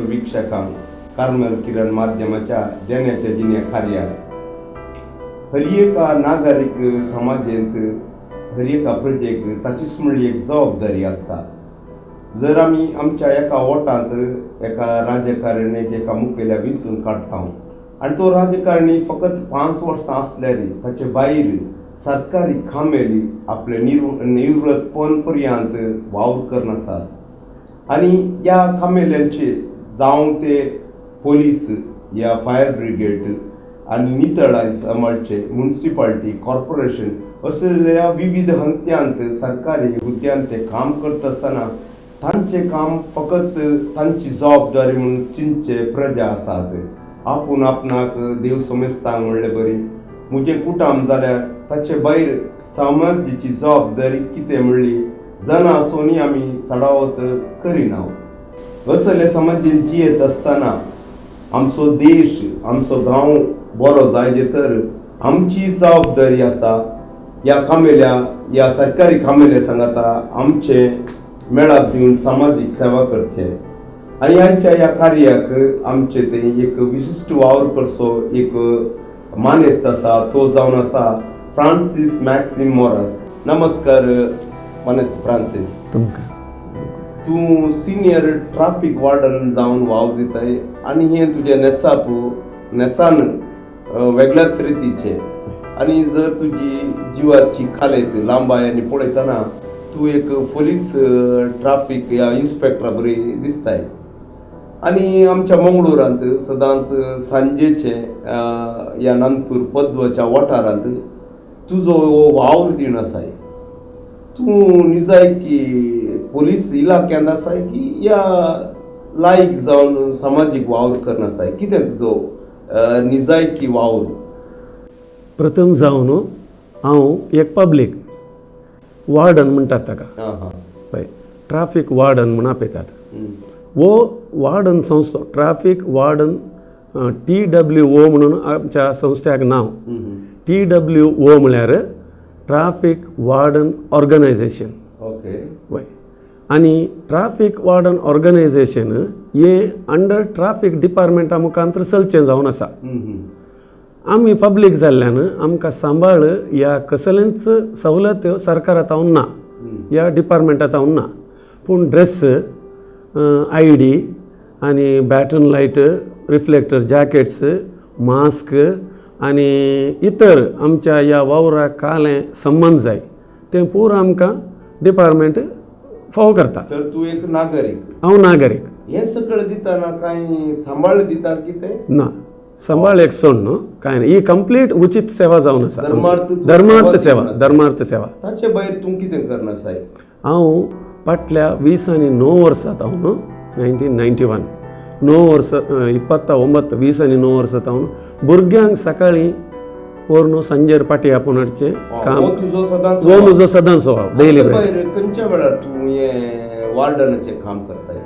वीक्षकांक Carmel किरण माध्यमाच्या देण्याच्या जिन्या कार्यात हर एका नागरिक समाजात हर एका प्रजेक ताचीच म्हणली एक जबाबदारी असता. जर आम्ही आमच्या एका वोटांत एका राजकारण्याक एका मुखेल्या विंचून काडटा आणि तो राजकारणी फकत 5 वर्सां असल्यार ताचे भायर सरकारी खामेली आपले निवृत्तपण पर्यंत वावर करनासात आणि या खामेल्यांचे जावं ते पोलीस या फायर ब्रिगेड आणि नितळाय सांबाळचे म्युनिसिपालिटी कॉर्पोरेशन असलेल्या विविध हंत्यांत सरकारी हुद्द्यांत ते काम करत असताना तांचे काम फकत तांची जबाबदारी म्हणून चिंचे प्रजा आसात. आपूण आपणाक देव समजता म्हणले बरी मुजे कुटाम जाल्यार ताचे भायर समाजाची जबाबदारी कितें म्हणली जाणा आसोनी आमी चडावत करिना. असले समाजान जियेत असताना आमचो देश आमचो गांव बरो जायजे तर आमची जबाबदारी आसा. या खामेल्या या सरकारी खामेल्या सांगाता आमचे मेळाप दिवन सामाजीक सेवा करचे आणि ह्यांच्या या कार्याक आमचे ते एक विशिष्ट वावर करचो एक मानेस्त आसा. तो जावन आसा फ्रांसीस मॅक्सिम मोरास. नमस्कार मानेस्त फ्रांसीस. तू सिनियर ट्रॅफिक वार्डन जावन वावर दिताय आणि हे तुझे नेसान वेगळ्याच रितीचे आणि जर तुझी जिवाची खालेत लांबायांनी पळयतना तू एक पोलीस ट्रॅफिक या इन्स्पेक्टरा बरी दिसताय आणि आमच्या मंगळुरांत सदांच सांजेचे या नंतूर पद्वच्या वाठारांत तुजो वावर दिन आसाय. तू निजाय की पोलीस इलाक्यांत आसाय की या लायक जावन सामाजीक वावर करनासाय कितें तुजो निजाय की वावर? प्रथम जावन हांव एक पब्लीक वार्डन म्हणटात ताका पळय ट्रॅफिक वार्डन म्हण आपयतात. वो वार्डन संस्था ट्रॅफिक वार्डन TWO म्हणून आमच्या संस्थ्याक नांव. TWO म्हळ्यार ट्रॅफिक वार्डन ऑर्गनायझेशन. वय आनी ट्रॅफिक वार्डन ऑर्गनायझेशन हे अंडर ट्रॅफिक डिपार्टमेंटा मुखांतर चलचें जावन आसा. आमी पब्लीक जाल्ल्यान आमकां सांबाळ या कसलेंच सवलत सरकारांतावन ना या डिपार्टमेंटांतावन ना. पूण ड्रेस ID आनी baton light reflector jackets mask आनी इतर आमच्या या वावराक कालें संबंद जाय तें पुरो आमकां डिपार्टमेंट फावो करता. तर तू एक नागरीक. हांव नागरीक. हें सगळें दितना कांय सांबाळ दितात कितें? ना सांबाळ एक सोड न्हू कांय ना. ही कंप्लीट उचित सेवा जावन आसा. धर्मार्थ सेवा. ताचे भायर तूं कितें करनासाय? हांव फाटल्या 20 आनी 9 वर्सां हांव न्हू 1991 9 वर्सां 29 20 आनी 9 वर्सां हांव भुरग्यांक सकाळीं व्हरून सांजेर पाटी आपूण हाडचें काम. हो म्हजो सदांच स्वभाव डेली. खंयच्या वेळार तूं हें वार्डनाचें काम करताय?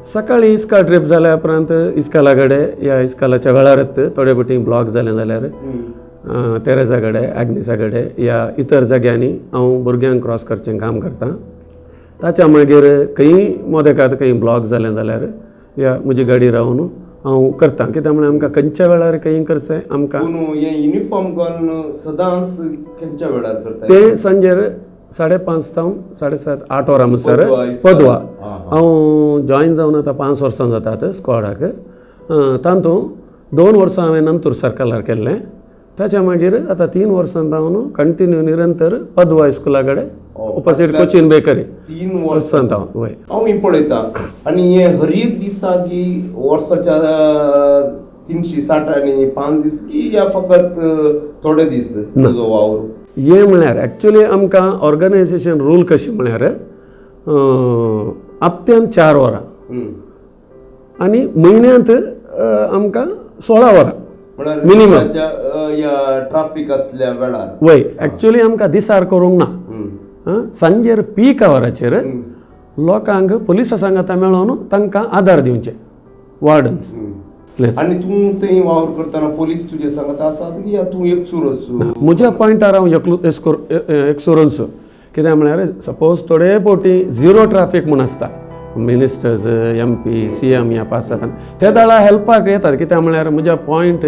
सकाळीं इस्का ट्रीप जाल्या उपरांत इस्काला कडेन या इस्कालाच्या वेळारच थोडे फावटी ब्लॉक जालें जाल्यार तेरेजा कडेन आग्नेसा कडेन या इतर जाग्यांनी हांव भुरग्यांक क्रॉस करचें काम करतां. ताच्या मागीर खंयी मोदेकात खंयी ब्लॉक जालें जाल्यार या म्हजी गाडी रावन हांव करतां. कित्याक म्हळ्यार आमकां खंयच्या वेळार खंयी करचें आमकां. युनिफॉर्म घालून सदांच खंयच्या वेळार करता? ते सांजेर 5:30 तावन 7:30 8 वरां म्हणसर पदवा. हांव जॉयन जावन आतां 5 वर्सां जातात स्क्वॉडाक. तातूंत 2 वर्सां हांवें नंतूर सर्कलार केल्लें. ताच्या मागीर आतां 3 वर्सां रावन कंटिन्यू निरंतर पदवा हायस्कुला कडेन ऑपोजीट कोचीन बेकरी 3 वर्सां वय हांव पळयतां. आनी हे हर एक दिसा की वर्साच्या 360 आनी 5 दीस की या फकत थोडे दीस तुजो वावर? हे म्हळ्यार एक्चुली आमकां ऑर्गनायझेशन रूल कशी म्हळ्यार हप्त्यान 4 वरां आनी म्हयन्यांत आमकां 16 वरां मिनिमम ट्रॅफिक असल्या वेळार. वय एक्चुली आमकां दिसार करूंक ना. सांजेर पीक आवराचेर लोकांक पुलिसा सांगाता मेळोवन तांकां आदार दिवचे वार्डन्स. आणि तू ते वावर करताना पोलीस तुजे सांगता आसात की तू एकसुरोच? म्हज्या पॉयंटार हांव एकसुरोच. कित्याक म्हळ्यार सपोज थोडे फावटी झिरो ट्रॅफिक म्हूण आसता मिनिस्टर्स MP CM या 5-7 ते दळा हेल्पाक येतात कित्याक म्हळ्यार म्हज्या पॉयंट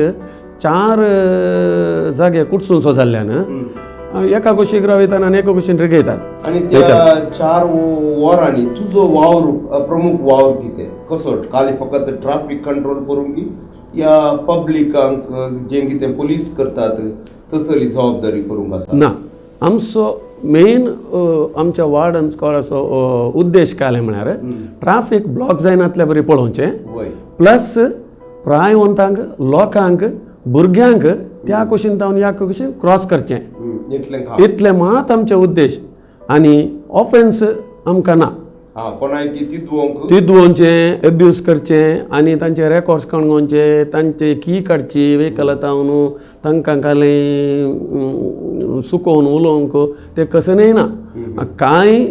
4 जागे कुटसून जाल्ल्यान एका कुशीक रावयतात आनी एका कुशीन रिगयतात आणि त्या 4 वरांनी तुजो वावर प्रमुख वावर कितें कसो खाली फकत ट्राफिक कंट्रोल करूंक या पब्लिकांक जे कितें पुलीस करतात तसली जबाबदारी करूंक आसा ना आमचो मेन आमच्या वार्ड आनी स्कॉलाचो उद्देश काय म्हळ्यार ट्राफिक ब्लॉक जायनातल्या बरी पळोवचें वय प्लस प्रायवंतांक लोकांक भुरग्यांक त्या कुशीन तावन ह्या कुशीन क्रॉस करचें इतले मात आमचे उद्देश आनी ऑफेन्स आमकां ना कोणाय की ती दुवोवचें एब्यूज करचें आनी तांचे रेकॉर्ड्स कणगोवचे तांचे की काडची वेहिकल तावन तांकां खाली सुकोवन उलोवंक ते कसनय ना कांय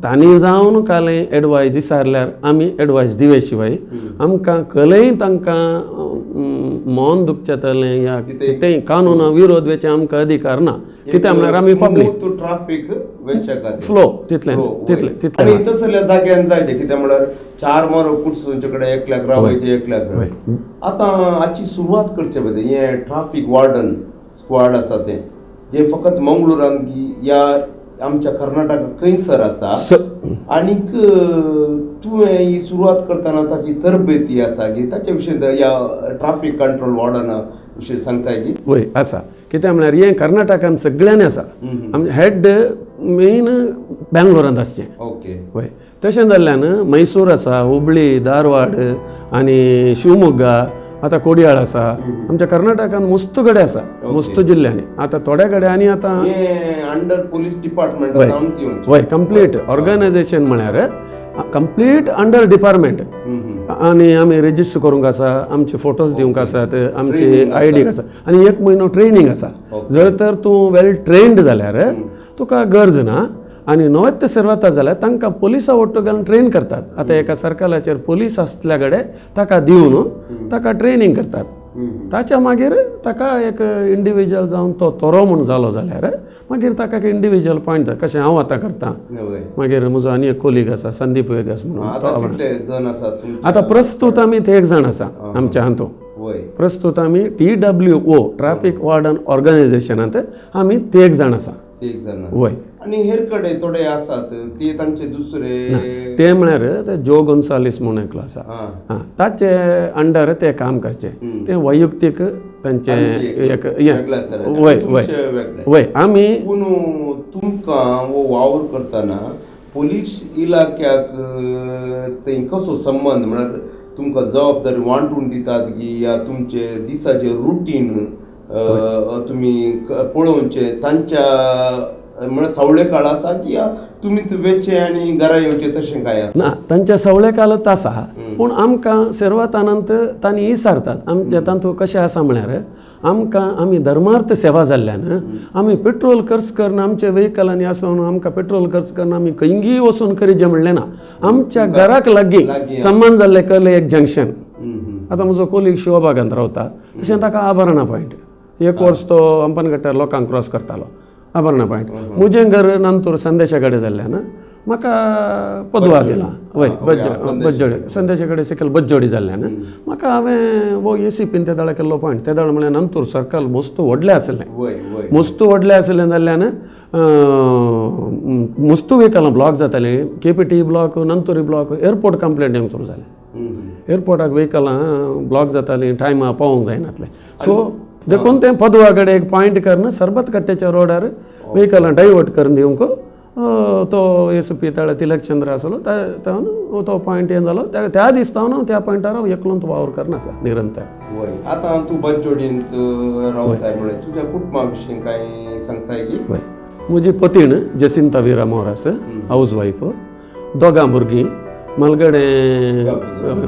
तांणी जावन काले एडवायस विचारल्यार आमी एडवायस दिवे शिवाय आमकां कलय तांकां मौन दुखचेतलें या कितेंय कानुना विरोध वेचे आमकां अधिकार ना कित्याक म्हळ्यार आमी पब्लीक ट्राफिक फ्लो तितले आनी तसल्या जाग्यान जायते कित्याक म्हळ्यार 4 मारो कुडसूंचे कडेन एकल्याक रावयचे एकल्याक आतां हाची सुरवात करचे पडटा हे ट्राफिक वार्डन स्क्वॉड आसा ते जे फकत मंगळुरांत या आमच्या कर्नाटकात खंयसर आसा आनीक तुवें ही सुरवात करतना ताची तरबेती आसा की ताचे विशीं या ट्राफिक कंट्रोल वार्डना विशीं सांगताय की वय आसा कित्याक म्हळ्यार हें कर्नाटकान सगळ्यांनी आसा हेड मेन बेंगलोरांत आसचें ओके वय तशें जाल्ल्यान मैसूर आसा हुबळी धारवाड आनी शिवमोग्गा आतां कोडयाळ आसा आमच्या कर्नाटकान मस्त कडेन आसा मस्त जिल्ल्यांनी आतां थोड्या कडेन आनी आतां अंडर पुलीस डिपार्टमेंट वय कंप्लीट ऑर्गनायझेशन म्हळ्यार कंप्लीट अंडर डिपार्टमेंट आनी आमी रेजिस्टर करूंक आसा आमचे फोटोज दिवंक आसात आमची ID आसा आनी 1 म्हयनो ट्रेनिंग आसा जर तर तूं वेल ट्रेन्ड जाल्यार तुका गरज ना आनी नवें ते सुरवात जाल्यार तांकां पुलिसा ओट्टो घालून ट्रेन करतात आतां एका सर्कलाचेर पुलीस आसल्या कडेन ताका दिवन ताका ट्रेनिंग करतात ताच्या मागीर ताका एक इंडिविज्युअल जावन तो तोरो म्हणून जालो जाल्यार मागीर ताका एक इंडिविज्युअल पॉयंट कशें हांव आतां करतां मागीर म्हजो आनी एक कोलीग आसा संदीप वेगस म्हणून आतां प्रस्तूत आमी ते 1 जाण आसा आमच्या हातूंत प्रस्तूत आमी TWO ट्राफिक वार्डन ऑर्गनायझेशनांत आमी ते 1 जाण आसा वय आनी हेर कडेन थोडे आसात ते तांचे दुसरे ते म्हळ्यार ते जो गोन्सालीस म्हणून एकलो आसा ताचे अंडर ते काम करचे ते वैयक्तीक तांचे एक वय वय वय आमी पूण तुमकां वो वावर करतना पुलीस इलाक्याक थंय कसो संबंद म्हळ्यार तुमकां जबाबदारी वांटून दितात की या तुमचे दिसाचे रुटीन तुमी पळोवचे तांच्या म्हळ्यार सवळे काळ आसा की तुमीच वेचे आनी घरा येवचे तशें काय आसा ना तांच्या सवळे काळात आसा पूण आमकां सुरवातानंत तांणी विचारतात आमच्या तातूंत कशें आसा म्हळ्यार आमकां आमी धर्मार्थ सेवा जाल्ल्यान आमी पेट्रोल खर्च करना आमच्या वेहिकलांनी आसून आमकां पेट्रोल खर्च करना आमी खंयी वचून करीचे म्हणलें ना आमच्या घराक लागीं संबंद जाल्ले कले एक जंक्शन आतां म्हजो कोलीग शिवबागांत रावता तशें ताका आभरणा पॉयंट 1 वर्स तो अंपनघट्टार लोकांक क्रॉस करतालो आभरणा पॉयंट म्हजें घर नंतर संदेशा कडेन जाल्ल्यान म्हाका पदवा दिला वय बज्जोडी संदेशा कडेन सकयल बज्जोडी जाल्ल्यान म्हाका हांवें वो ACPन ते दाळा केल्लो पॉयंट ते दाळ म्हळ्यार नंतर सर्कल मस्त व्हडलें आसलें मस्त व्हडलें आसलें जाल्ल्यान मस्त वेहिकलां ब्लॉक जातालीं KPT ब्लॉक नंतुरी ब्लॉक एअरपोर्ट कंप्लेंट येवंक सुरू जालें एअरपोर्टाक वेहिकलां ब्लॉक जातालीं टायमार पावोंक जायनातलें सो देखून ते पदवा कडेन एक पॉयंट करून सरबत कट्ट्याच्या रोडार वेहिकलां डायवर्ट करून दिवंक तो ACP ताळा तिलकचंद्र आसलो तो पॉयंट हें जालो त्या दिसतावन त्या पॉयंटार एकलोंत वावर करना आसा निरंतर आतां तूं बज्जोडींत रावताय म्हळ्यार तुज्या कुटुंबा विशीं कांय सांगताय की म्हजी पतीण जसिंता विरा मोरास हाऊस वायफ 2 भुरगीं मलगडे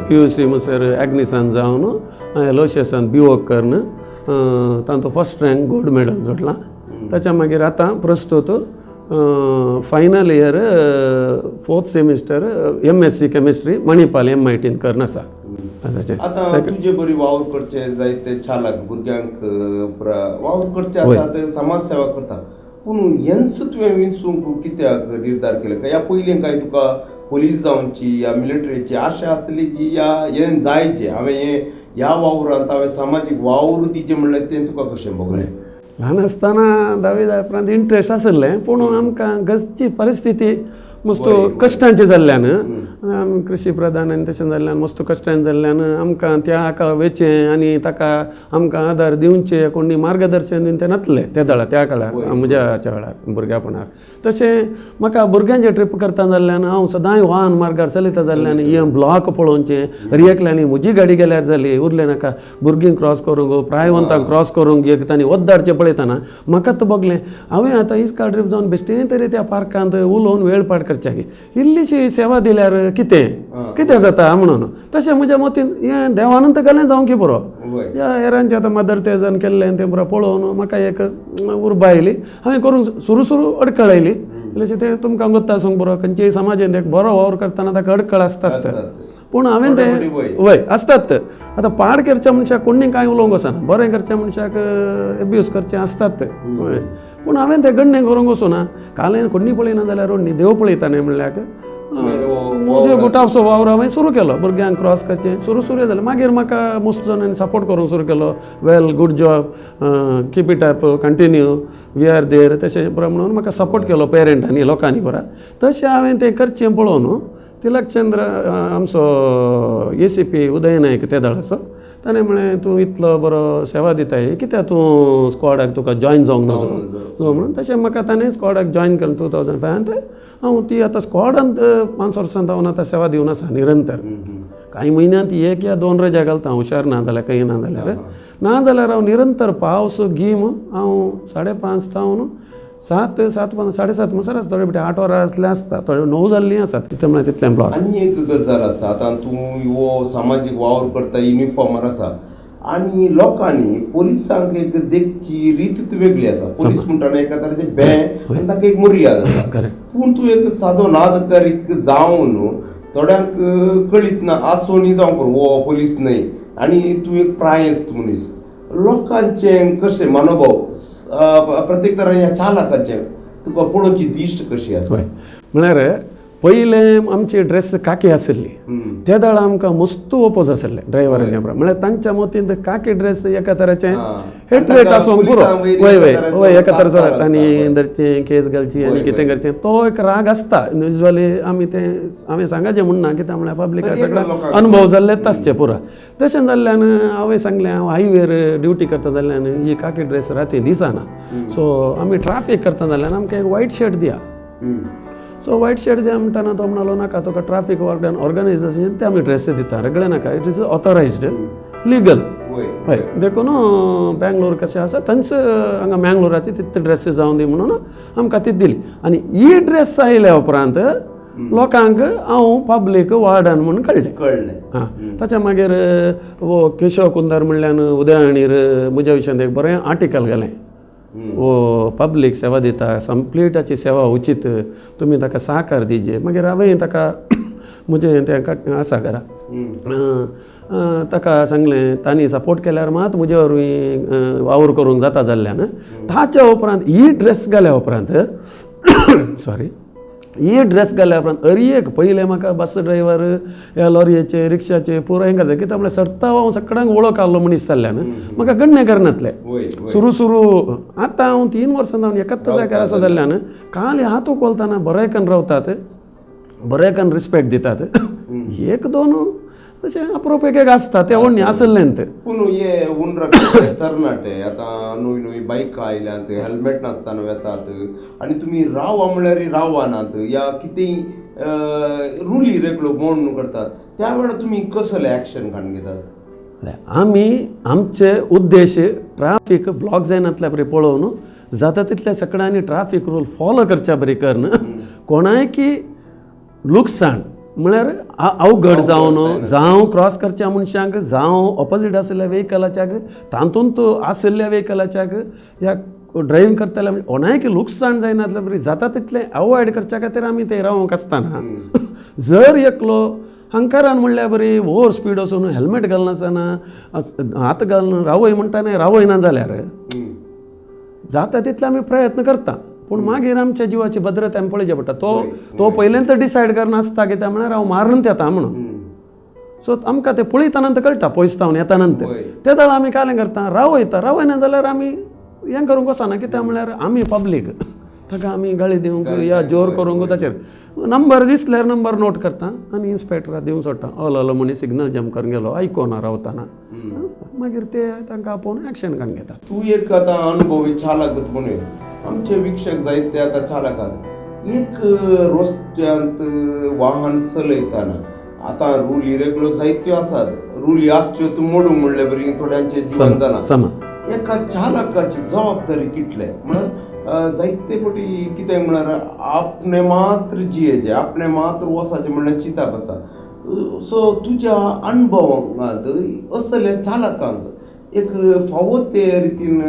PUC म्हणसर एग्निसान जावन लोशेसान BWOC करून तांचो फर्स्ट रँक गोल्ड मेडल जोडला ताच्या मागीर आतां प्रस्तूत final year 4th semester MSc chemistry Manipal MITन करून आसा आतां तुजे बरी वावर करचे जायते चालक भुरग्यांक वावर करचे आसा ते समाज सेवा करता पूण हेंच तुवें विसरूंक कित्याक निर्धार केलो काय या पयलीं काय तुका पुलीस जावची या मिलिटरीची आशा आसली की या हें जायचें हांवें हें ह्या वावरांत हांवें सामाजीक वावर दिचें म्हणलें तें तुका कशें भोगलें? ल्हान आसतना 10वी जायपर्यंत इंट्रस्ट आसलें पूण आमकां घरची परिस्थिती मस्त कश्टांची जाल्ल्यान आमी कृशी प्रधान आनी तशें जाल्ल्यान मस्त कश्टांची जाल्ल्यान आमकां त्या हाका वेचें आनी ताका आमकां आदार दिवचें कोणी मार्गदर्शन दिवन तें नासलें त्या काळार म्हज्या वेळार भुरग्यापणार. तशें म्हाका भुरग्यांचे ट्रीप करता जाल्ल्यान हांव सदांय वाहन मार्गार चलयता जाल्ल्यान हें ब्लॉक पळोवचें रियेकल्यांनी म्हजी गाडी गेल्यार जाली उरलें नाका भुरगीं क्रॉस करूंक प्रायवंतांक क्रॉस करूंक एक तांणी वद्दाडचें पळयतना म्हाकाच बगलें हांवें आतां इस्का ट्रीप जावन बेश्टें तरी त्या पार्कांत उलोवन वेळ पाड करच्याकी इल्लीशी सेवा दिल्यार कितें जाता म्हणून तशें म्हज्या मतीन हें देवानंत गेलें जावं की पुरो ह्या हेरांचें आतां मदर तेरेसान केल्लें तें पुरो पळोवन म्हाका एक उर्बा आयली हांवें करूंक सुरू अडखळ आयली इल्लेशें तें तुमकां गोत्ता सांग बरो खंयच्याय समाजांत एक बरो वावर करतना ताका अडखळ आसतात पूण हांवें तें वय आसतात आतां पाड करच्या मनशाक कोणी कांय उलोवंक वचना बरें करच्या मनशाक एब्यूज करचें आसतात पूण हांवें तें गण्य करूंक वचूना कालें कोणी पळयना जाल्यार देव पळयता न्ही म्हणल्यार म्हज्या गुटावचो वावर हांवें सुरू केलो भुरग्यांक क्रॉस करचें सुरू जालें मागीर म्हाका मस्त जाणांनी सपोर्ट करूंक सुरू केलो well good job keep it up continue we are there तशें बरें म्हणून म्हाका सपोर्ट केलो पेरंटांनी लोकांनी बरा तशें हांवें तें करचें पळोवन तिलकचंद्र आमचो ACP उदय नायक त्या दळाचो ताणें म्हळें तूं इतलो बरो सेवा दिताय कित्याक तूं स्क्वॉडाक तुका जॉयन जावंक नजो म्हणून तशें म्हाका ताणें स्क्वॉडाक जॉयन केलें 2005 हांव ती आतां स्क्वॉडांत 5 वर्सांत हांव आतां सेवा दिवन आसा निरंतर कांय म्हयन्यांत 1 या 2 रजा घालता हुशार ना जाल्यार काही ना जाल्यार हांव निरंतर पावस गीम हांव 5:30 तावन 7 7:30 म्हणसर थोडे बिटे 8 वरां असलें आसता थोडे 9 जाल्लीं आसात तितलें म्हळ्यार तितलें ब्लॉक. आनी एक गजाल आसा आतां तूं हो सामाजीक वावर करता युनिफॉर्मार आसा आनी लोकांनी पुलिसांक एक देखची रीत वेगळी आसा पुलीस म्हणटाना एका तरेचें भे आनी ताका एक मर्याद आसा पूण तूं एक सादो नादकारीक जावन थोड्यांक कळीत ना आसोनी जावं हो पुलीस न्हय आनी तूं एक प्रायस्त मनीस लोकांचें कशें मनोभाव प्रत्येक तरान ह्या चालकाचें तुका पळोवची दिश्ट कशी आसा म्हळ्यार पयलें आमची ड्रेस काकी आसली त्या दाळा आमकां मस्त ओपोज आसले ड्रायव्हरांच्या म्हळ्यार तांच्या मतीन काकी ड्रेस एका तराचें हेटरेट आसूंक पुरो वय एका तरेचो आनी धरचें केस घालची आनी कितें करचें तो एक राग आसता युजली आमी तें हांवें सांगाचें म्हणना कित्याक म्हळ्यार पब्लिकाक सगळ्याक अनुभव जाल्लेच आसचे पुरो तशें जाल्ल्यान हांवें सांगलें हांव हायवेर ड्युटी करता जाल्ल्यान ही काकी ड्रेस राती दिसना सो आमी ट्राफीक करता जाल्यार आमकां एक वायट शर्ट दिया सो वायट शर्ट दिया म्हणटाना तो म्हणलो नाका तुका ट्राफीक वार्डान ऑर्गनायझेशन ते आमी ड्रेस दिता रेगुलर नाका इट इज ऑथोरायज्ड लिगल हय देखून बँगलोर कशें आसा थंयच हांगा मँगलोराची तितले ड्रेस जावन दी म्हणून आमकां ती दिली आनी ही ड्रेस आयल्या उपरांत लोकांक हांव पब्लीक वार्डन म्हणून कळ्ळें हां ताच्या मागीर वो केशव कुंदार म्हणल्यान उदयणीर म्हज्या विशयान एक बरें आर्टिकल गेलें वो पब्लीक सेवा दिता कंप्लीटाची सेवा उचित तुमी ताका सहकार दिजे मागीर हांवें ताका म्हजें तें आसा घरा ताका सांगलें तांणी सपोर्ट केल्यार मात म्हजे वरवीं वावर करूंक जाता जाल्ल्यान ताच्या उपरांत ही ड्रेस घाल्या उपरांत सॉरी ही ड्रेस घाल्या उपरांत एक पयलें म्हाका बस ड्रायव्हर ह्या लॉरयेचे रिक्षाचे पुरो हें करता कित्याक म्हळ्यार सरता हांव सगळ्यांक वळख आहलो मनीस जाल्ल्यान म्हाका गण्य करनातले सुरू आतां हांव 3 वर्सां जावन एकाच जाग्यार आसा जाल्ल्यान काल हात उखलतना बरेंकन रावतात बरेंकन रिस्पेक्ट दितात 1-2 तशें अप्रूप एक आसता तें व्हडलें आसलें तें पूण हे उंडरा तरणाटे आतां नवी बायकां आयल्यात हेल्मेट नासतना वेतात आनी तुमी रावा म्हळ्यार रावानात या कितेंय रुली रेगलो मोड करतात त्या वेळार तुमी कसले एक्शन घालून घेतात आमी आमचे उद्देश ट्राफीक ब्लॉक जायनातल्या बरें पळोवन जाता तितल्या सगळ्यांनी ट्राफीक रूल फॉलो करच्या बरें करन कोणाय की लुकसाण म्हळ्यार अवघड जावं क्रॉस करच्या मनशांक जावं ऑपोजीट आसलेल्या व्हेकलाच्याक तातूंत आसलेल्या व्हेकलाच्याक या ड्रायव्हिंग करताल्या कोणाय की लुकसाण जायनातल्या बरी जाता तितलें अवॉयड करच्या खातीर आमी तें रावंक आसतना जर एकलो हंकारान म्हणल्यार बरी ओवर स्पीड वचून हेल्मेट घालनासतना हात घालून रावय म्हणटाना रावय ना जाल्यार जाता तितले आमी प्रयत्न करता पूण मागीर आमच्या जिवाची भद्रताय आमी पळोवचें पडटा तो पयलेंत डिसायड करना आसता कित्याक म्हळ्यार हांव मारून येता म्हणून सो आमकां तें पळयतानंतर कळटा पयसतावन येतानंतर ते दाळ आमी कालें करता रावयना जाल्यार आमी हें करूंक वचना कित्याक म्हळ्यार आमी पब्लीक ताका आमी गाळी दिवंक या जोर करूंक ताचेर नंबर दिसल्यार नंबर नोट करता आनी इन्स्पेक्टराक दिवंक सोडटा हलो मनीस सिग्नल जम्प करून गेलो आयकोना रावताना मागीर ते तांकां आपोवन एक्शन घेवन घेता. तूं एक आतां अनुभवी चालक म्हणून आमचे विक्षक जायते आतां चालक आहात एक रस्त्यांत वाहन चलयतना आतां रूल इरेग्युलर जायत्यो आसात रूल आसच्यो तूं मोडूंक म्हणले बरी थोड्यांचे जीवन जाना एका चालकाची जबाबदारी कितले म्हळ्यार जायते फावटी कितें म्हळ्यार आपणे मात्र जियेचे आपणे मात्र वसाचे म्हणल्यार चिताप आसा सो तुज्या अनुभवांत असले चालकांक एक फावो ते रितीन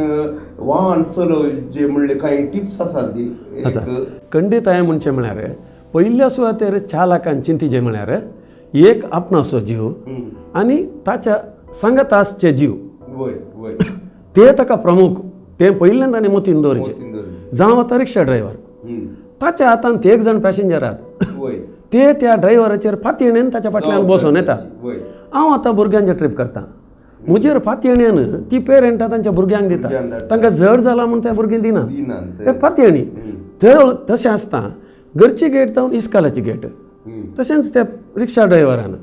वाहन चलोवचे म्हणले कांय टिप्स आसात ती खंडीताय म्हणचे म्हळ्यार पयल्या सुवातेर चालकान चिंतिचें म्हळ्यार एक आपणाचो जीव आनी ताच्या सांगतासचे जीव ते ताका प्रमुख ते पयल्यान ताणें मतीन दवरचें जावं आतां रिक्षा ड्रायव्हर ताच्या हातांत एक जण पॅसेंजर आहात ते त्या ड्रायव्हराचेर फातयेणेन ताच्या फाटल्यान बसोन येता. हांव आतां भुरग्यांचें ट्रीप करता म्हजेर फातयेणेन ती पेरंटां तांच्या भुरग्यांक दिता तांकां जड जाला म्हूण त्या भुरगीं दिनात एक फातयेणी तशें आसता घरची गेट जावन इस्कालाची गेट तशेंच त्या रिक्षा ड्रायव्हरान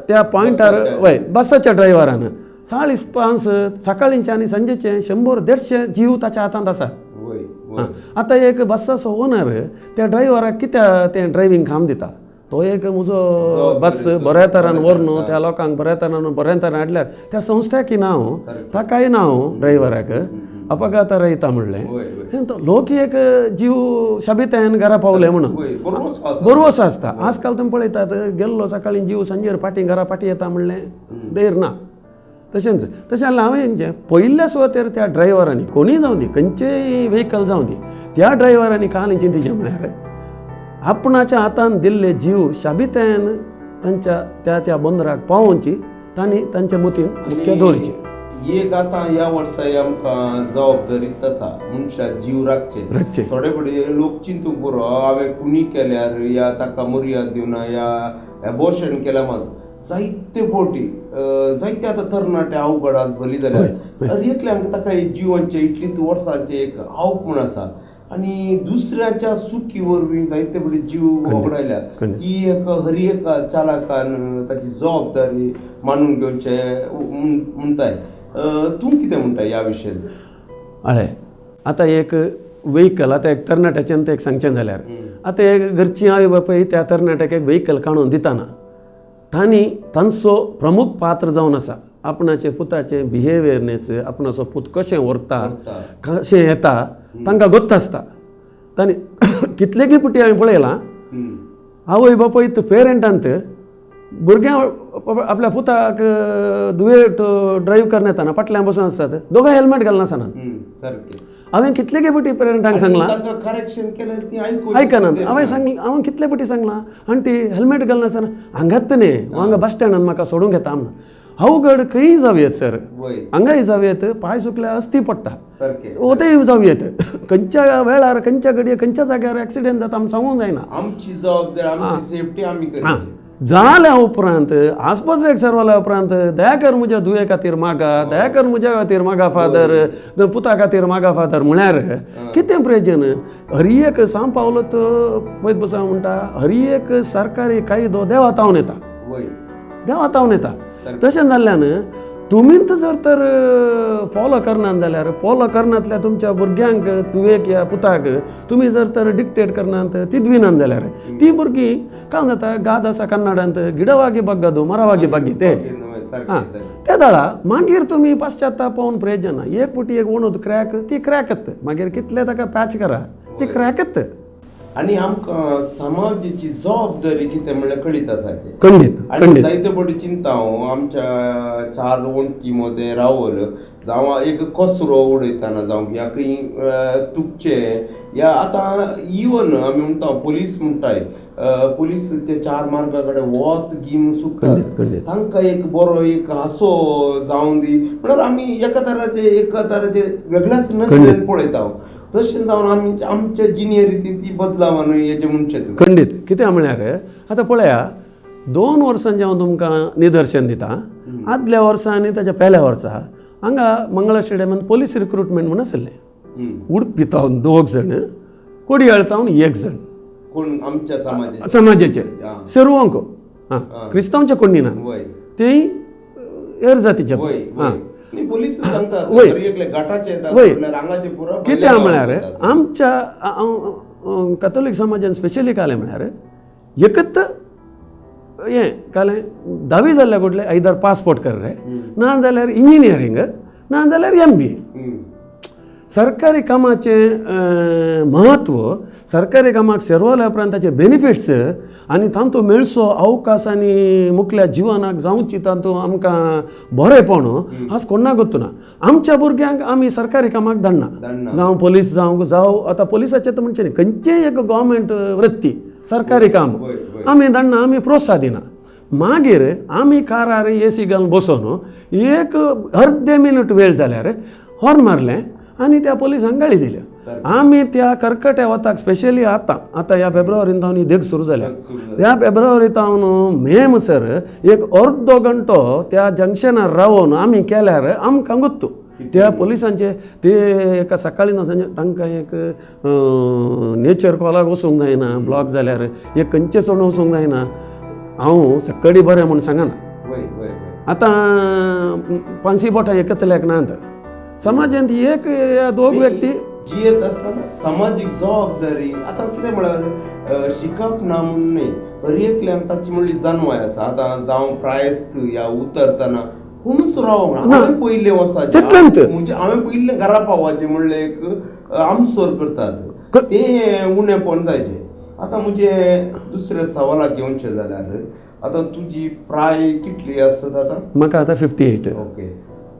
त्या पॉयंटार वय बसाच्या ड्रायव्हरान 40-5 सकाळींचे आनी संजेचे 100-150 जीव ताच्या हातांत आसा. आतां एक बसाचो ओनर त्या ड्रायव्हराक कित्याक तें ड्रायव्हींग काम दिता तो एक म्हजो बस बऱ्या तरान व्हरून त्या लोकांक बऱ्या तरान हाडल्यार त्या संस्थाकी नांव ताकाय नांव ड्रायव्हराक अपघात रहिता म्हणलें लोक एक जीव शाबितायेन घरा पावले म्हणून बरोवस आसता. आजकाल तुमी पळयतात गेल्लो सकाळी जीव सांजेर फाटीं घरा फाटीं येता म्हणलें देर ना तशेंच जाल्यार हांवें पयल्या सुवातेर त्या ड्रायव्हरांनी कोणीय जावं दी खंयचेय व्हेकल जावं दी त्या ड्रायव्हरांनी काल चिंतिचें म्हळ्यार आपणाच्या हातांत दिल्ले जीव शाबितायेन तांच्या त्या बंदराक पावोवची तांणी तांच्या मतीन मुख्य दवरची. एक आतां ह्या वर्सा आमकां जबाबदारी आसा मनशा जीव राखचे थोडे कडेन लोक चिंतूंक पुरो हांवें कुणी केल्यार या ताका मर्याद दिवना या एबॉर्शन केल्या मात जायते फावटी जायते आतां तरणाटे अवघडात बली जाल्यार इतल्यांक ताका जिवांचे इतलीच वर्सांचे एक आवप म्हण आसा आनी दुसऱ्याच्या सुखी वरवीं जायते फावटी जीव वगडायल्या ही एक हर एक चालकान ताची जबाबदारी मानून घेवचे म्हणटाय. तूं कितें म्हणटा ह्या विशयान? हय आतां एक व्हेकल आतां एक तरणाट्याचें एक सांगचें जाल्यार आतां एक घरची आवय बापूय त्या तरणाट्याक एक व्हेकल काडून दितना तांचो प्रमुख पात्र जावन आसा आपणाचे पुताचे बिहेवियरनेस आपणाचो पूत कशें व्हरता कशें येता तांकां गोत्त आसता. तांणी कितलेकी पुटी हांवें पळयलां आवय बापूय पेरंटांत भुरग्यां आपल्या पुताक दुयेट ड्रायव्ह करन येताना फाटल्यान बसून आसतात दोगांय हेल्मेट घालनासतना हांवें कितलेके फावटी पेरंटांक सांगलां आयकनात हांवें कितले फावटी सांगलां आंटी हेल्मेट घालनासतना हांगात न्ही हांगा बस स्टँडान म्हाका सोडूंक येता म्हणून अवघड खंयी जावयेत सर हांगाय जावयेत पांय सुकल्यार अस्थी पडटा ओतेय जावयेत खंयच्या वेळार खंयच्या घडये खंयच्या जाग्यार एक्सिडेंट जाता आमी सांगूंक जायना. आमची जबाबदारी आमची सेफ्टी आमी करची. जाल्या उपरांत आस्पत्रेक सरवल्या उपरांत दया कर म्हज्या दुये खातीर मागा दया कर म्हज्या खातीर मागा फादर पुता खातीर मागा फादर म्हळ्यार कितें प्रयोजन? हरी एक सांग पावलो तो पळयत बसा म्हणटा हरी एक सरकारी कायदो देवातावन येता तशें जाल्ल्यान तुमीच जर तर फॉलो करनात जाल्यार फॉलो करनातल्या तुमच्या भुरग्यांक तुवेक या पुताक तुमी जर तर डिक्टेट करनात तिदविनात जाल्यार ती भुरगीं काय जाता गाद आसा कन्नडांत गिडವಾಗಿ बग्गದು मराವಾಗಿ बग्गिते ते दाळा मागीर तुमी पाश्चात्ताप पावून प्रयोजन ना. एक पुटी एक वणूत क्रॅक ती क्रॅकत मागीर कितले ताका पॅच करा ती क्रॅकत. आनी आमकां समाजाची जबाबदारी कितें म्हणल्यार कळीत आसा खंडीत जायते फावटी चिंता हांव आमच्या 4 वणटी मध्ये रावल जावं एक कचरो उडयतना जावं या खंय तुकचे या आतां इवन आमी म्हणटा पुलीस म्हणटाय पुलीस ते 4 मार्गा कडेन वत गीम सुकतात तांकां एक बरो एक हांसो जावं दी म्हळ्यार आमी एका तराचे वेगळ्याच नदरेन पळयता. तशें जावन आमी आमच्या जिनियरीची ती बदलाव न्हय हेजे म्हणचे खंडीत कितें म्हळ्यार आतां पळया 2 वर्सांचें हांव तुमकां निदर्शन दिता आदल्या वर्सा आनी ताच्या पयल्या वर्सा हांगा मंगळा स्टेडियमांत पोलीस रिक्रुटमेंट म्हण आसलें उडपी तावन 2 जण कोडयाळ तावन 1 जण कोण आमच्या समाजाचे सेरुवांको क्रिस्तांवचे कोणी ना तेय हेर जातीचे पोलीस सांगतात गटाचे कितें म्हळ्यार आमच्या कॅथोलीक समाजान स्पेशली कालें म्हळ्यार एकच हें कालें 10वी जाल्ल्या कडले आयदर पासपोर्ट कर रे ना जाल्यार इंजिनियरींग ना जाल्यार MBA सरकारी कामाचें म्हत्व सरकारी कामाक सेरवल्या उपरांत ताचे बेनिफिट्स आनी तांतू मेळसो अवकाश आनी मुखल्या जिवनाक जावची तांतू आमकां बरेपण आज कोणा गोतूना आमच्या भुरग्यांक आमी सरकारी कामाक धाडना जावं पोलीस जावं आतां पोलिसाचें तर म्हणचे न्ही खंयचेय एक गव्हर्मेंट वृत्ती सरकारी काम आमी धाडना आमी प्रोत्साह दिना मागीर आमी कारार AC घालून बसोन एक अर्दे मिनट वेळ जाल्यार हॉर्न मारलें आनी त्या पोलिसांक गाळी दिल्या आमी त्या कर्कट्या वताक स्पेशली आतां ह्या फेब्रुवारींत तावन ही देख सुरू जाल्या ह्या फेब्रुवारी तावन मे म्हणसर एक अर्दो घंटो त्या जंक्शनार रावून आमी केल्यार आमकां गुत्तू त्या पोलिसांचे ते एका सकाळी ना तांकां एक नेचर कॉलाक वचूंक जायना ब्लॉक जाल्यार एक खंयचे सोडून वचूंक जायना हांव सकाळी बरें म्हूण सांगना आतां 5 बोटां एकतल्याक ना समाजांत एक या 2 व्यक्ती जियेत आसतना सामाजीक जबाबदारी आतां कितें म्हळ्यार शिकप ना म्हणून न्ही हर एकल्यान ताची म्हणली जानवाय आसा आतां जावं प्रायस्त या उतरतना कोणूच रावंक ना हांवें पयलें वचपाचें म्हणजे हांवें पयलें घरा पावपाचें म्हणलें एक आमसोर करतात तें उणेपण जायचें आतां म्हणजे दुसऱ्या सवालाक येवचें जाल्यार आतां तुजी प्राय कितली आसत आतां म्हाका आतां 58 ओके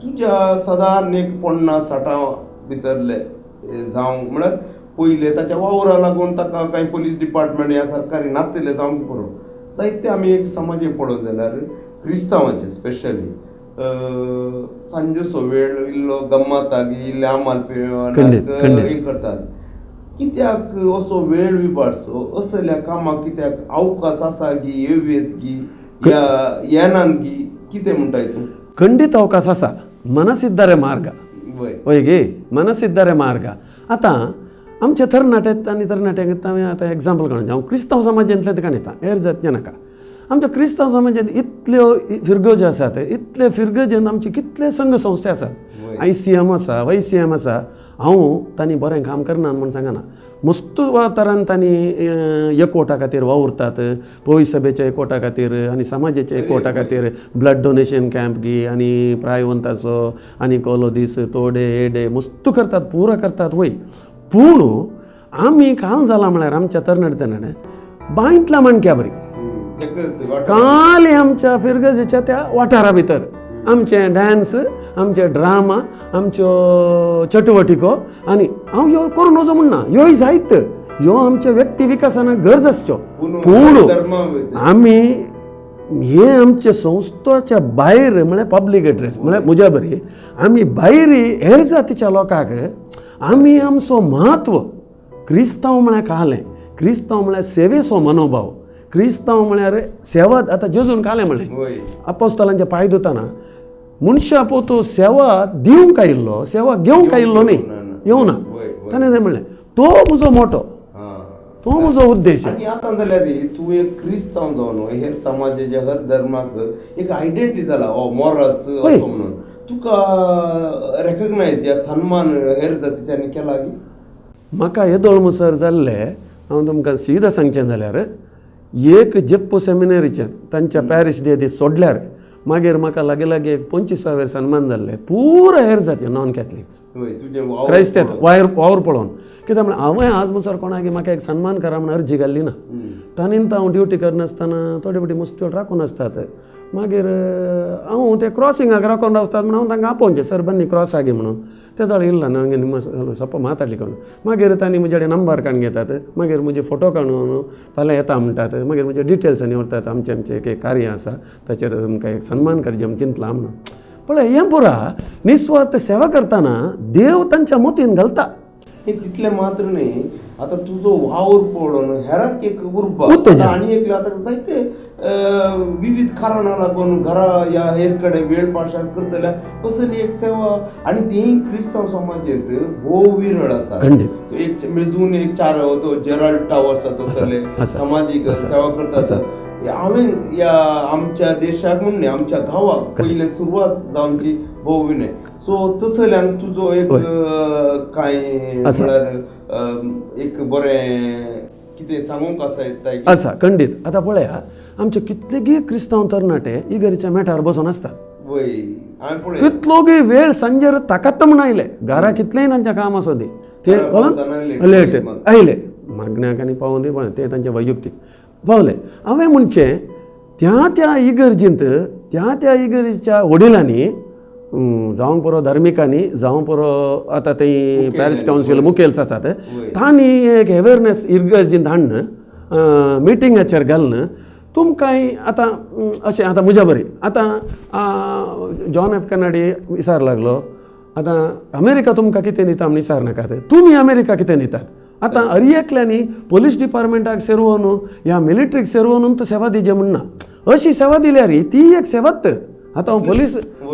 तुज्या सादारण एक 50-60 भितरले जावं म्हळ्यार पयले ताच्या वावरा लागून ताका कांय पुलीस डिपार्टमेंट ह्या सरकारी नातेले जावंक पुरो जायते आमी एक समाज पळोवंक जाल्यार क्रिस्तांवांचे स्पेशली सांजेचो वेळ इल्लो गम्मतागी इल्ले आमाल करतात कित्याक असो वेळ विबाडचो असल्या कामाक कित्याक अवकाश आसा गी येवेत गी या येनान गी कितें म्हणटाय तूं खंडीत अवकाश आसा मनसिद्धारे मार्ग वय गे मनसिद्धारे मार्ग आतां आमचे तरणाटे आनी तरणाट्यांक हांवें आतां एग्जाम्पल काडून हांव क्रिस्तांव समाजांतले काणयता हेर जातचें नाका आमच्या क्रिस्तांव समाजांत इतल्यो फिरगोज्यो आसात इतले फिरगोजेन आमचे कितले संघ संस्थे आसात ICM आसा YCM आसा हांव तांणी बरें काम करना म्हूण सांगना मस्त तरान तांणी एकवटा खातीर वावुरतात पळय सभेच्या एकवटा खातीर आनी समाजाच्या एकवटा खातीर ब्लड डोनेशन कॅम्प गी आनी प्रायवंताचो आनी कोलो दीस तोडे एडे मस्त करतात पुरो करतात वय पूण आमी काल जाला म्हळ्यार आमच्या तरणाटे बांयतल्या माणक्या बरी काल आमच्या फिरगजेच्या त्या वाठारा भितर आमचे डान्स आमचे ड्रामा आमच्यो चटवटिको आनी हांव ह्यो करून वचो म्हणना ह्योय जायत ह्यो आमच्या व्यक्ती विकासाक गरज आसच्यो पूण आमी हे आमचे संस्थाच्या भायर म्हळ्यार पब्लीक एड्रेस म्हळ्यार म्हज्या बरी आमी भायर हेर जातीच्या लोकांक आमी आमचो म्हत्व क्रिस्तांव म्हळ्यार कालें क्रिस्तांव म्हळ्यार सेवेचो मनोभाव क्रिस्तांव म्हळ्यार सेवा आतां जेजून कालें म्हणलें आपोस्तलांचे पांय धुताना मनशा पोतू सेवा दिवंक आयिल्लो सेवा घेवंक आयिल्लो न्ही येवना ताणें तें म्हणलें तो म्हजो मोटो तो म्हजो उद्देश आनी आतां जाल्यार तूं एक क्रिस्तांव जावन हेर समाजाच्या हर धर्माक एक आयडेंटिटी जाला मॉरल्स असो म्हणून तुका रेकग्नायज या सन्मान हेर जातीच्यांनी केला की म्हाका येदोळ मुसर जाल्ले हांव तुमकां सीदा सांगचें जाल्यार एक जेप्पो सेमिनरीच्यान तांच्या पॅरिश डे दीस सोडल्यार मागीर म्हाका लागे लागे एक 25 सन्मान जाल्ले पुरो हेर जाती नॉन कॅथलिक्स क्रायस्त्यात वावर पळोवन कित्याक म्हळ्यार हांवें आज मुसर कोणाक म्हाका एक सन्मान करा म्हण अर्जी घाल्ली ना ताणीन हांव ड्युटी करनासतना थोडे फावटी मस्त्यो राखून आसतात मागीर हांव ते क्रॉसिंगाक राखून आसतात म्हणून हांव तांकां आपोवचें सर बन्नी क्रॉस आगे म्हणून ते जाल्यार इल्लो ना हांवें सप्प माताडली कोण मागीर तांणी म्हजे कडेन नंबर काडून घेतात मागीर म्हजे फोटो काडून फाल्यां येता म्हणटात मागीर म्हजे डिटेल्सांनी व्हरतात आमचें एक कार्य आसा ताचेर तुमकां एक सन्मान करचें म्हण चिंतलां म्हणून पळय हें पुरा निस्वार्थ सेवा करतना देव तांच्या मोतीन घालता हे तिथले मात्र नाही आता तुझो वावर पडून हेराक एक उर्बा उत्तेजन. आणि एक आता जायते विविध कारणा लागून घरा या हेरकडे वेळ पाशार करतल्या कसली एक सेवा आणि तेही क्रिस्तांव समाजात भोव विरळ आसा खंडित. तो एक मेजून एक चार तो जेराल्ड टावर्स तसले असा. सामाजिक सेवा करता हांवें या आमच्या देशाक म्हणणे आमच्या गावाक पहिले सुरवात जावची भोव विनय सो तसल्यान तुजो एक काय म्हळ्यार एक बरें कितें सांगूंक आसा येता असा खंडित आता पळया आमचे कितलेगी क्रिस्तांव तरणाटे इगरीच्या मेठार बसून असतात वय हांवें पळय कितलोगी वेळ सांजेर ताकात म्हण आयले घरा कितलेंय तांच्या काम असो दी ते घरा पावताना लेट आयले मागण्याक आनी पावून दी पण ते तांचे वैयक्तीक पावले हांवें म्हणचे त्या इगर्जींत त्या इगर्जीच्या वडिलांनी जावं पुरो धार्मिकांनी जावं पुरो आतां ते पॅरिस कावन्सील मुखेल्स आसात तांणी एक अवेरनेस इगर्जींत हाडन मिटिंगाचेर घालन तुमकांय आतां अशें आतां म्हज्या बरी आतां जॉन एफ केनेडी विचार लागलो आतां अमेरिका तुमकां कितें दिता म्हण विचार नाकात तुमी अमेरिका कितें दितात आतां एकल्यांनी पुलीस डिपार्टमेंटाक सेरवून ह्या मिलिटरीक सेरवून सेवा दिजे म्हणना अशी सेवा दिल्यार ती एक सेवाच आतां हांव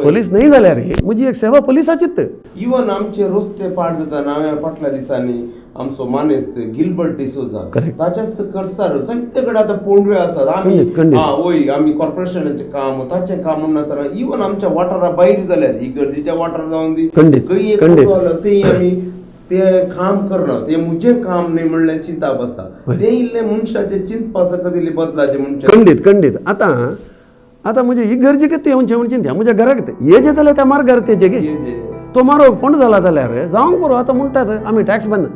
पुलीस न्ही जाल्यार म्हजी एक सेवा पुलिसाचीच इवन आमचे रस्ते पाड जाता हांवें फाटल्या दिसांनी आमचो मानेस्त गिल्बर्ट डिसोजा ताच्या करसार जायते कडेन आतां पोंडवे आसात आमी आमी कॉर्पोरेशनाचें काम ताचें काम म्हणून आसा इवन आमच्या वाठारा भायर जाल्यार इगर्जीच्या वाठार जावन दी थंय आमी ते काम करना ते मुझे काम नाही म्हणलें चिंता बसा ते इल्ले मनशाचे चिंतपा सकदिल्ले बदलाचे मनशा खंडीत आतां म्हणजे ही गरजे कितें येवचें म्हण चिंत्या म्हज्या घराक हे जे जाल्यार त्या मार्गार तेजे गे तो मारो कोण जाला जाल्यार जावंक बरो आतां म्हणटात आमी टॅक्स बंद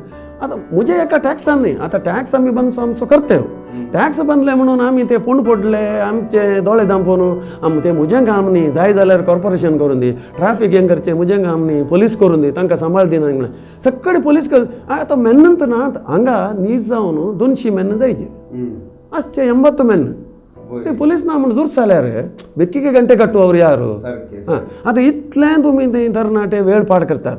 आतां म्हजे एका टॅक्सान न्ही आतां टॅक्स आमी बंद आमचो कर्तव्य टॅक्स बंदले म्हणून आमी ते पूण पडले आमचे दोळे दांपोवन ते म्हजें काम न्ही जाय जाल्यार कॉर्पोरेशन करून दी ट्रॅफिक हें करचें म्हजें काम न्ही पुलीस करून दी तांकां सांबाळ दिना म्हणून सक्कडे पुलीस कर आतां मेन्नत नात हांगा नीज जावन 200 मेन्न जायचे आसचे 80 मेन्न ते पुलीस ना म्हणून जूर जाल्यार बेक्कीके गंटे कट्टू ಅವ್ರು ಯಾರು आतां इतलें तुमी थंय तरणाटे वेळ पाड करतात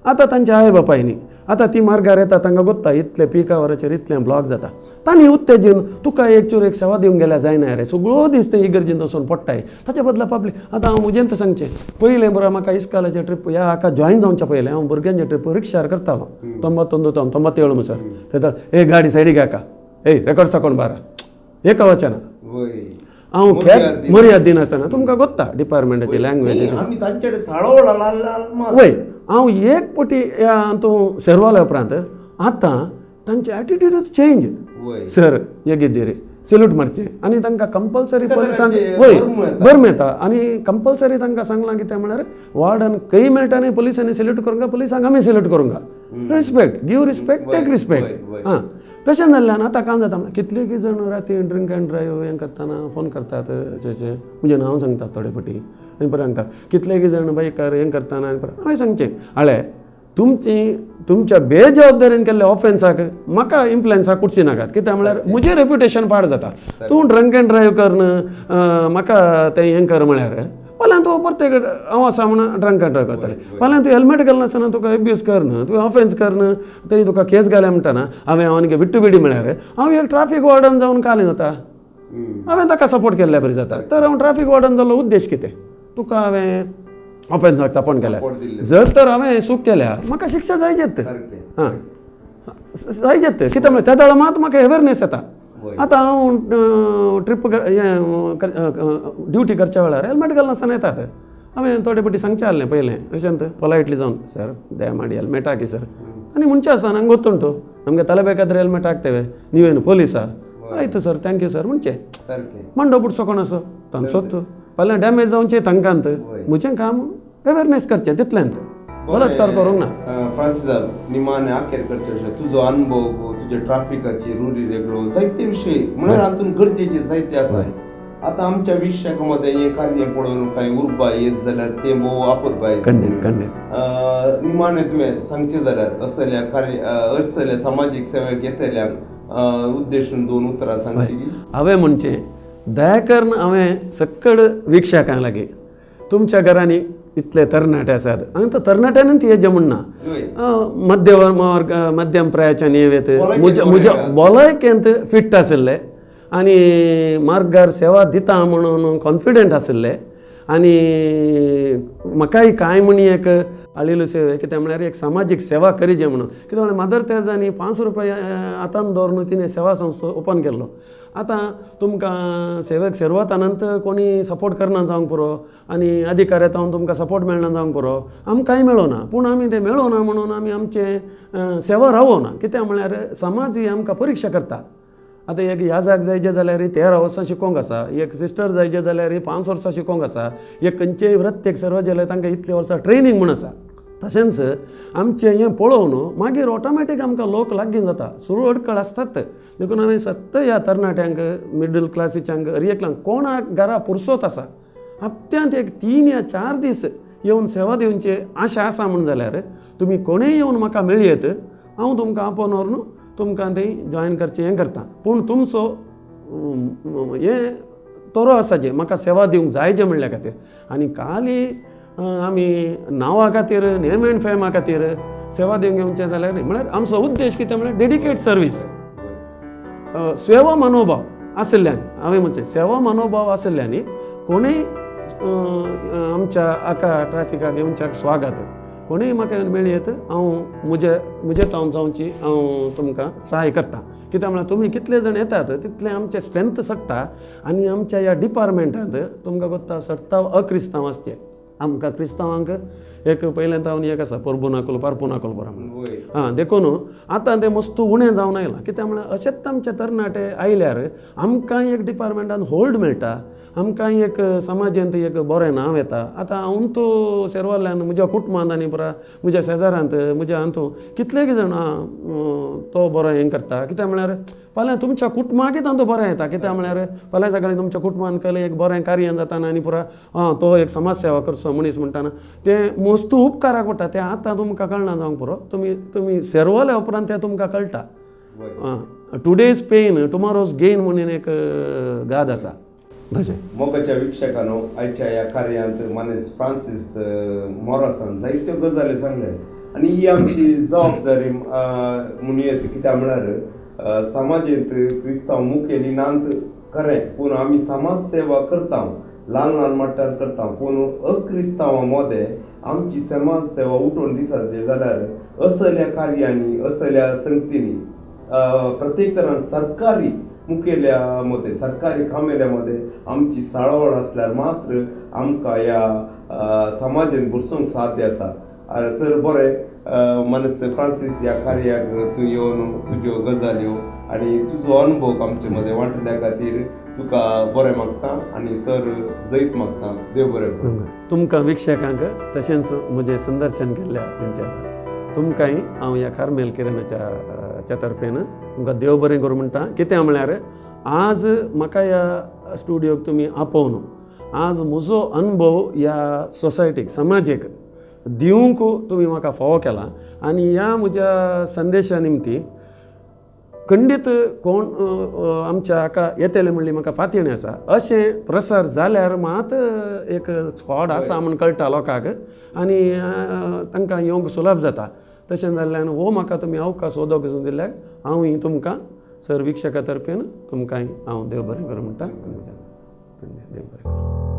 आतां तांच्या आई बापायनी आतां ती मार्गार येता तांकां गोत्ता इतले पीक आवराचेर इतलें ब्लॉक जाता तांणी उत्तेजन तुका एक चूर एक सेवा दिवंक गेल्यार जायना रे सगळो दीस ते इगर्जींत वचून पडटाय ताचे बदला पब्लीक आतां हांव उजेंत सांगचें पयलें बरो म्हाका इस्कालाचें ट्रीप ह्या हाका जॉयन जावच्या पयलें हांव भुरग्यांचें ट्रीप रिक्षार करतालो 97 म्हणसर तेन्ना ए गाडी सायडीक हाका ए रेकॉर्ड साकोन बारा एका वचना हांव खेप मर्याद दिनासतना तुमकां गोत्ता डिपार्टमेंटाची लँग्वेज वय हांव एक पटी तूं सेरवाल्या उपरांत आतां तांचे एटिट्यूडच चेंज सर येगिद्दी रे सॅल्यूट मारचें आनी तांकां कंपल्सरी पुलिसांक वय बरें मेळटा आनी कंपल्सरी तांकां सांगलां कितें म्हळ्यार वार्डन खंय मेळटा न्ही पुलिसांनी सॅल्यूट करूंक पुलिसांक आमी सॅल्यूट करूंक respect give respect take respect हां तशें जाल्ल्यान आतां काम जाता कितलेकी जाण राती ड्रिंक एंड ड्रायव्ह हें करतना फोन करतात म्हजें नांव सांगतात थोडे पटी आनी परत सांगतात कितलेकी जाण बायकार हें करतना आनी परत हांवें सांगचें हाळे तुमच्या बेजबाबदारीन केल्ले ऑफेन्साक म्हाका इन्फ्लुएन्साक कुडची नाकात कित्याक म्हळ्यार म्हजें रेप्युटेशन पाड जाता तूं ड्रंक एंड ड्रायव्ह करन म्हाका तें हें कर म्हळ्यार फाल्यां तूं परतेक हांव आसा म्हणून ड्रंक एंड ड्रायव्ह करतलें फाल्यां तूं हेल्मेट घालनासतना तुका एब्यूज करना तुवें ऑफेन्स करना तरी तुका केस घाल्या म्हणटाना हांवें विट्टू बिडी म्हळ्यार हांव एक ट्रॅफिक वॉर्डन जावन काली जाता हांवें ताका सपोर्ट केल्ल्या बरी जाता तर हांव ट्रॅफिक वॉर्डन जाल्लो उद्देश कितें तुका हांवें ऑफेन्साक सपोर्ट केल्या जर तर हांवें चूक केल्या म्हाका शिक्षा जायचेत हां जायचेत कित्याक म्हळ्यार त्या दाळा मात म्हाका अवेरनेस येता आतां हांव ट्रीप ड्युटी करच्या वेळार हेल्मेट घालनासतना येतात हांवें थोडे पटी सांगचें आहलें पयलें अशेंत पोलायटली जावन सर दयमाडी हेल्मेट हाकी सर आनी म्हणचें आसा ನಂಗೆ ಗೊತ್ತುಂಟು ನಮಗೆ ತಲೆ ಬೇಕಾದ್ರೆ ಹೆಲ್ಮೆಟ್ ಹಾಕ್ತೇವೆ ನೀವೇನು ಪೊಲೀಸಾ ಆಯ್ತು ಸರ್ ಥ್ಯಾಂಕ್ ಯು ಸರ್ ಮುಂಚೆ ಮಂಡೋ ಬಿಡ್ಸೋಕೊಣಸो तान सोत्तू फाल्यां डॅमेज जावचें तांकांत म्हजें काम अवेरनेस करचें तितलेंत बलात्कार करूंक ना फ्रांसिस निमाणे आखेर करचें अशें तुजो अनुभव तुजे ट्रॅफिकाची रुरी रेगलो जायते विशय म्हळ्यार हातून गरजेचे जायते आसा आतां आमच्या विशयाक मध्ये हें कार्य पळोवन कांय उर्बा येत जाल्यार तें भोव आपरबाय खंडीत निमाणे तुवें सांगचें जाल्यार असल्या सामाजीक सेवेक येतल्याक उद्देशून 2 उतरां सांगची हांवें म्हणचें दया करून हांवें सक्कड विक्षकांक लागीं तुमच्या घरांनी इतले तरणाटे आसात हांगा तो तरणाट्यानूच हेजें म्हणना मध्यम प्रायाच्या नेवेत म्हज्या भलायकेंत फिट्ट आशिल्ले आनी मार्गार सेवा दिता म्हणून कॉन्फिडंट आशिल्ले आनी म्हाकाय कांय म्हणी एक आळिल्लो सेवे कित्याक म्हळ्यार एक सामाजीक सेवा करीजे म्हणून कित्याक म्हळ्यार मदर तेरेसांनी ₹5 हातान दवरून तिणें सेवा संस्था ओपन केल्लो आतां तुमकां सेवेक सुरवातानंत कोणी सपोर्ट करना जावंक पुरो आनी अधिकार येता तुमकां सपोर्ट मेळना जावंक पुरो आमकांय मेळोना पूण आमी तें मेळोना म्हणून आमी आमचें सेवा रावोना कित्याक म्हळ्यार समाज ही आमकां परीक्षा करता आतां एक याजाक जायचे जाल्यार 13 वर्सां शिकोवंक आसा एक सिस्टर जायचे जाल्यार 5 वर्सां शिकोवंक आसा एक खंयचेय वृत्तेक सर्व जाल्यार तांकां इतले वर्सां ट्रेनींग म्हूण आसा तशेंच आमचें हें पळोवन मागीर ऑटोमॅटीक आमकां लोक लागीं जाता सुरू अडखळ आसतात देखून हांवें सत्त ह्या तरणाट्यांक मिडल क्लासीच्यांक एकल्यांक कोणाक घरा पुरसोत आसा हप्त्यांत एक 3 या 4 दीस येवन सेवा दिवची आशा आसा म्हण जाल्यार तुमी कोणेय येवन म्हाका मेळयेत हांव तुमकां आपोवन व्हरून तुमकां तें जॉयन करचें हें करता पूण तुमचो हें तोरो आसा जे म्हाका सेवा दिवंक जायचे म्हणल्या खातीर आनी खाली आमी नांवा खातीर नेम एंड फेमा खातीर सेवा दिवंक येवचें जाल्यार म्हळ्यार आमचो उद्देश कितें म्हळ्यार डेडिकेट सर्वीस सेवा मनोभाव आशिल्ल्यान हांवें म्हणचें सेवा मनोभाव आशिल्ल्यानी कोणूय आमच्या आका ट्रॅफिकाक येवच्याक स्वागत कोणूय म्हाका मेळयेत हांव म्हजे तावन जावची हांव तुमकां सहाय करता कित्याक म्हळ्यार तुमी कितले जण येतात तितलें आमचें स्ट्रेंथ सडटा आनी आमच्या ह्या डिपार्टमेंटांत तुमकां कोत्ता सट्टाव अक्रिस्तांव आसचे आमकां क्रिस्तांवांक एक पयलें तावन एक आसा परबुनाकुल पारपुनाकुल बरो देखून आतां तें मस्तू उणें जावन आयलां कित्याक म्हळ्यार अशेंच आमचे तरणाटे आयल्यार आमकांय एक डिपार्टमेंटान होल्ड मेळटा आमकांय एक समाजांत एक बरें नांव येता आतां हांव तूं शेरवाल्ल्यान म्हज्या कुटुंबांत आनी पुरा म्हज्या शेजाऱ्यांत म्हज्या हातूं कितलेय जाण तो बरो हें करता कित्याक म्हळ्यार फाल्यां तुमच्या कुटुंबाकय तांचो बरें येता कित्याक म्हळ्यार फाल्यां सकाळीं तुमच्या कुटुंबान केलें एक बरें कार्य जाताना आनी पुरा तो एक समाज सेवा करचो मनीस म्हणटाना तें मस्तू उपकाराक पडटा तें आतां तुमकां कळना जावंक पुरो तुमी सेरवल्या उपरांत तें तुमकां कळटा टुडेज पेन टुमॉरोज गेन म्हणून एक गाद आसा तशें मोगाच्या विक्षकानो आयच्या ह्या कार्यांत मानेस फ्रांसीस मोरासान जायत्यो गजाली सांगले आनी ही आमची जबाबदारी म्हणून येता कित्याक म्हळ्यार समाजांत क्रिस्तांव मुखेली नांत खरें पूण आमी समाज सेवा करता ल्हान ल्हान मट्टार करता पूण अक्रिस्तांवां मोदें आमची समाज सेवा उठोवन दिसता जाल्यार असल्या कार्यांनी असल्या संगतींनी प्रत्येक तरान सरकारी मुखेल्या मदें सरकारी कामेल्या मदें आमची साळवड आसल्यार मात्र आमकां ह्या समाजांत बुरसूंक साध्य आसा तर बरें मनस फ्रांसीस ह्या कार्याक तूं येवन तुज्यो गजाल्यो आनी तुजो अनुभव आमचे मदें वांटल्या खातीर तुका बरें मागता आनी सर जैत मागता देव बरें करूं तुमकां विक्षकांक तशेंच म्हजें संदर्शन केल्ल्या तेंच्या तुमकांय हांव ह्या कार्मेल किरणाच्या तर्फेन तुमकां देव बरें करूं म्हणटा कित्याक म्हळ्यार आज म्हाका ह्या स्टुडियोक तुमी आपोवन आज म्हजो अनुभव ह्या सोसायटीक समाजीक दिवंक तुमी म्हाका फोव केला आनी ह्या म्हज्या संदेशा निमती खंडीत कोण आमच्या हाका येतले म्हणली म्हाका फातीण आसा अशें प्रसार जाल्यार मात एक स्पॉट आसा म्हूण कळटा लोकांक आनी तांकां येवंक सुलभ जाता तशें जाल्ल्यान हो म्हाका तुमी अवकाश वदोंक दिल्याक हांवूय तुमकां सर विक्षका तर्फेन तुमकांय हांव देव बरें करूं म्हणटा देव बरें करूं